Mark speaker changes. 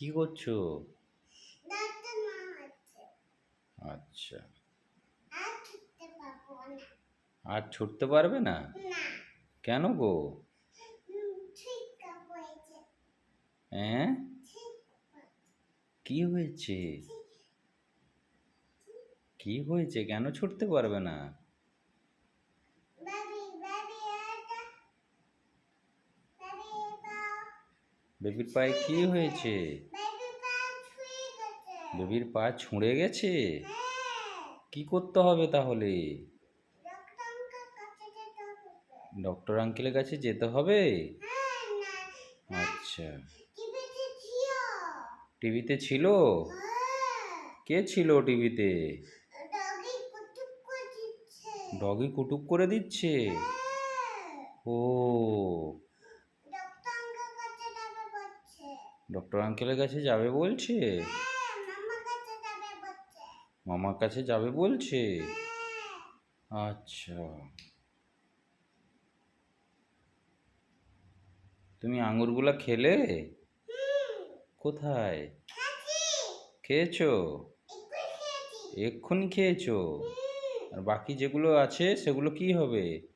Speaker 1: কি করছো?
Speaker 2: দাঁতের মা হচ্ছে।
Speaker 1: আচ্ছা।
Speaker 2: আর ছুটতে পারবো না।
Speaker 1: আর ছুটতে পারবে না?
Speaker 2: না।
Speaker 1: কেন গো?
Speaker 2: ছিটকা পড়েছে।
Speaker 1: হ্যাঁ?
Speaker 2: ছিটকা।
Speaker 1: কি হয়েছে?
Speaker 2: ছিট।
Speaker 1: কি হয়েছে? কেন ছুটতে পারবে না?
Speaker 2: বেবি এটা। বেবি এটা।
Speaker 1: বেবির পায়ে কি হয়েছে?
Speaker 2: বেবি পা ছুঁয়ে গেছে।
Speaker 1: বেবির পা ছুঁড়ে গেছে?
Speaker 2: হ্যাঁ।
Speaker 1: কি করতে হবে তাহলে?
Speaker 2: ডক্টর আঙ্কেল কাছে যেতে হবে।
Speaker 1: ডক্টর আঙ্কেলের কাছে যেতে হবে?
Speaker 2: হ্যাঁ না। না।
Speaker 1: আচ্ছা।
Speaker 2: টিভিতে ছিল।
Speaker 1: টিভিতে ছিল?
Speaker 2: হ্যাঁ।
Speaker 1: কে ছিল টিভিতে?
Speaker 2: ডগি কুটুক করে দিচ্ছে।
Speaker 1: ডগি কুটুক করে দিচ্ছে?
Speaker 2: হ্যাঁ।
Speaker 1: ও,
Speaker 2: ডক্টর আঙ্কেল কাছে যাবে বলছে।
Speaker 1: ডক্টর আঙ্কেলের কাছে যাবে বলছে?
Speaker 2: হ্যাঁ, মামার কাছে যাবে বলছে।
Speaker 1: মামার কাছে যাবে বলছে?
Speaker 2: হ্যাঁ।
Speaker 1: আচ্ছা। তুমি আঙুরগুলা খেলে?
Speaker 2: হুম।
Speaker 1: কোথায়?
Speaker 2: খাচ্ছি।
Speaker 1: খেয়েছো?
Speaker 2: এক্ষুনি খেয়েছি।
Speaker 1: এক্ষুনি খেয়েছো?
Speaker 2: হুম।
Speaker 1: আর বাকি যেগুলো আছে সেগুলো কি হবে?